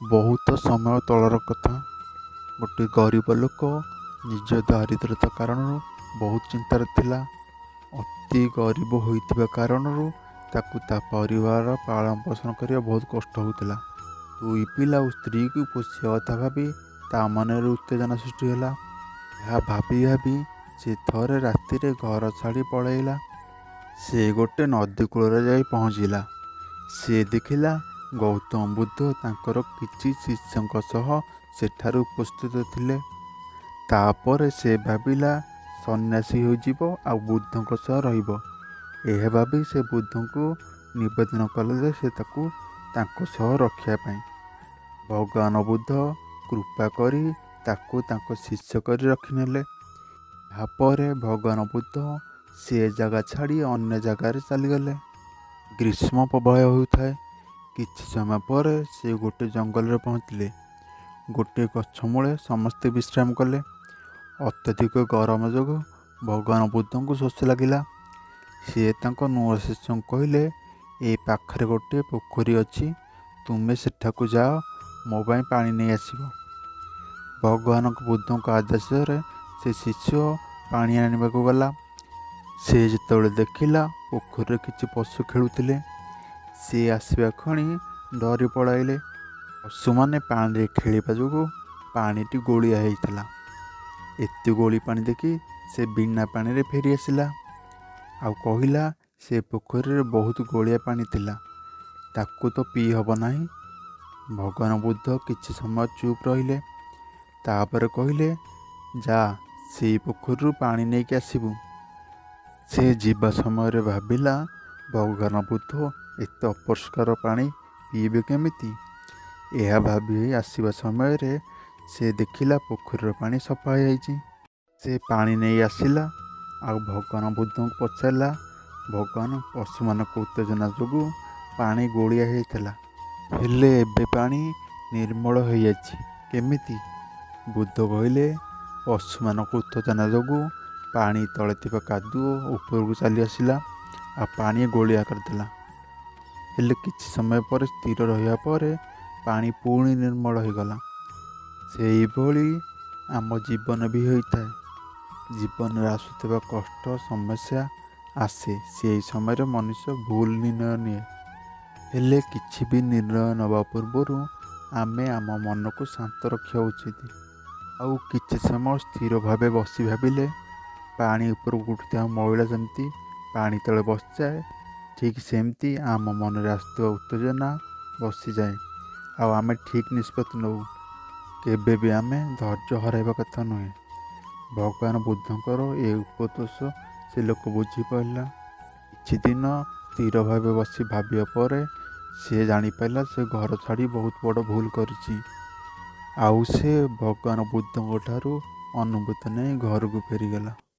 ବହୁତ ସମୟ ତଳର କଥା। ଗୋଟିଏ ଗରିବ ଲୋକ ନିଜ ଦାରିଦ୍ର୍ୟତା କାରଣରୁ ବହୁତ ଚିନ୍ତାରେ ଥିଲା। ଅତି ଗରିବ ହୋଇଥିବା କାରଣରୁ ତାକୁ ତା ପରିବାର ପାଳନ ପୋଷଣ କରିବା ବହୁତ କଷ୍ଟ ହେଉଥିଲା। ଦୁଇ ପିଲା ଓ ସ୍ତ୍ରୀକୁ ପୋଷିବା କଥା ଭାବି ତା ମନରେ ଉତ୍ତେଜନା ସୃଷ୍ଟି ହେଲା। ଏହା ଭାବି ଭାବି ସେ ଥରେ ରାତିରେ ଘର ଛାଡ଼ି ପଳାଇଲା। ସେ ଗୋଟେ ନଦୀ କୂଳରେ ଯାଇ ପହଞ୍ଚିଲା। ସେ ଦେଖିଲା ଗୌତମ ବୁଦ୍ଧ ତାଙ୍କର କିଛି ଶିଷ୍ୟଙ୍କ ସହ ସେଠାରେ ଉପସ୍ଥିତ ଥିଲେ। ତାପରେ ସେ ଭାବିଲା ସନ୍ନ୍ୟାସୀ ହୋଇଯିବ ଆଉ ବୁଦ୍ଧଙ୍କ ସହ ରହିବ। ଏହା ଭାବି ସେ ବୁଦ୍ଧଙ୍କୁ ନିବେଦନ କଲେ ଯେ ସେ ତାକୁ ତାଙ୍କ ସହ ରଖିବା ପାଇଁ। ଭଗବାନ ବୁଦ୍ଧ କୃପା କରି ତାକୁ ତାଙ୍କ ଶିଷ୍ୟ କରି ରଖିନେଲେ। ଏହାପରେ ଭଗବାନ ବୁଦ୍ଧ ସେ ଜାଗା ଛାଡ଼ି ଅନ୍ୟ ଜାଗାରେ ଚାଲିଗଲେ। ଗ୍ରୀଷ୍ମ ପ୍ରବାହ ହେଉଥାଏ। କିଛି ସମୟ ପରେ ସେ ଗୋଟେ ଜଙ୍ଗଲରେ ପହଞ୍ଚିଲେ। ଗୋଟିଏ ଗଛ ମୂଳେ ସମସ୍ତେ ବିଶ୍ରାମ କଲେ। ଅତ୍ୟଧିକ ଗରମ ଯୋଗୁଁ ଭଗବାନ ବୁଦ୍ଧଙ୍କୁ ଶୋଷ ଲାଗିଲା। ସିଏ ତାଙ୍କ ନୂଆ ଶିଷ୍ୟଙ୍କୁ କହିଲେ, ଏଇ ପାଖରେ ଗୋଟିଏ ପୋଖରୀ ଅଛି, ତୁମେ ସେଠାକୁ ଯାଅ, ମୋ ପାଇଁ ପାଣି ନେଇ ଆସିବ। ଭଗବାନଙ୍କ ବୁଦ୍ଧଙ୍କ ଆଦେଶରେ ସେ ଶିଷ୍ୟ ପାଣି ଆଣିବାକୁ ଗଲା। ସେ ଯେତେବେଳେ ଦେଖିଲା ପୋଖରୀରେ କିଛି ପଶୁ ଖେଳୁଥିଲେ, ସେ ଆସିବା କ୍ଷଣି ଡରି ପଳାଇଲେ। ପଶୁମାନେ ପାଣିରେ ଖେଳିବା ଯୋଗୁଁ ପାଣିଟି ଗୋଳିଆ ହେଇଥିଲା। ଏତେ ଗୋଳି ପାଣି ଦେଖି ସେ ବିନା ପାଣିରେ ଫେରି ଆସିଲା ଆଉ କହିଲା ସେ ପୋଖରୀରେ ବହୁତ ଗୋଳିଆ ପାଣି ଥିଲା, ତାକୁ ତ ପିଇ ହେବ ନାହିଁ। ଭଗବାନ ବୁଦ୍ଧ କିଛି ସମୟ ଚୁପ୍ ରହିଲେ। ତାପରେ କହିଲେ, ଯା ସେଇ ପୋଖରୀରୁ ପାଣି ନେଇକି ଆସିବୁ। ସେ ଯିବା ସମୟରେ ଭାବିଲା ଭଗବାନ ବୁଦ୍ଧ ଏତେ ଅପରିଷ୍କାର ପାଣି ପିଇବେ କେମିତି। ଏହା ଭାବି ଆସିବା ସମୟରେ ସେ ଦେଖିଲା ପୋଖରୀର ପାଣି ସଫା ହୋଇଯାଇଛି। ସେ ପାଣି ନେଇ ଆସିଲା ଆଉ ଭଗବାନ ବୁଦ୍ଧଙ୍କୁ ପଚାରିଲା, ଭଗବାନ ପଶୁମାନଙ୍କ ଉତ୍ତେଜନା ଯୋଗୁଁ ପାଣି ଗୋଳିଆ ହେଇଥିଲା, ହେଲେ ଏବେ ପାଣି ନିର୍ମଳ ହୋଇଯାଇଛି କେମିତି? ବୁଦ୍ଧ କହିଲେ, ପଶୁମାନଙ୍କ ଉତ୍ତେଜନା ଯୋଗୁଁ ପାଣି ତଳେ ଥିବା କାଦୁଅ ଉପରକୁ ଚାଲି ଆସିଲା ଆଉ ପାଣି ଗୋଳିଆ କରିଦେଲା। ହେଲେ କିଛି ସମୟ ପରେ ସ୍ଥିର ରହିବା ପରେ ପାଣି ପୁଣି ନିର୍ମଳ ହୋଇଗଲା। ସେଇଭଳି ଆମ ଜୀବନ ବି ହୋଇଥାଏ। ଜୀବନରେ ଆସୁଥିବା କଷ୍ଟ ସମସ୍ୟା ଆସେ, ସେହି ସମୟରେ ମନୁଷ୍ୟ ଭୁଲ ନିର୍ଣ୍ଣୟ ନିଏ। ହେଲେ କିଛି ବି ନିର୍ଣ୍ଣୟ ନେବା ପୂର୍ବରୁ ଆମେ ଆମ ମନକୁ ଶାନ୍ତ ରଖିବା ଉଚିତ। ଆଉ କିଛି ସମୟ ସ୍ଥିର ଭାବେ ବସି ଭାବିଲେ ପାଣି ଉପରକୁ ଉଠୁଥିବା ମଇଳା ଯେମିତି ପାଣି ତଳେ ବସିଯାଏ, ଠିକ୍ ସେମିତି ଆମ ମନରେ ଆସୁଥିବା ଉତ୍ତେଜନା ବସିଯାଏ ଆଉ ଆମେ ଠିକ୍ ନିଷ୍ପତ୍ତି ନେଉ। କେବେ ବି ଆମେ ଧୈର୍ଯ୍ୟ ହରାଇବା କଥା ନୁହେଁ। ଭଗବାନ ବୁଦ୍ଧଙ୍କର ଏ ଉପଦେଶ ସେ ଲୋକ ବୁଝିପାରିଲା। କିଛି ଦିନ ସ୍ଥିର ଭାବେ ବସି ଭାବିବା ପରେ ସେ ଜାଣିପାରିଲା ସେ ଘର ଛାଡ଼ି ବହୁତ ବଡ଼ ଭୁଲ କରିଛି। ଆଉ ସେ ଭଗବାନ ବୁଦ୍ଧଙ୍କ ଠାରୁ ଅନୁମତି ନେଇ ଘରକୁ ଫେରିଗଲା।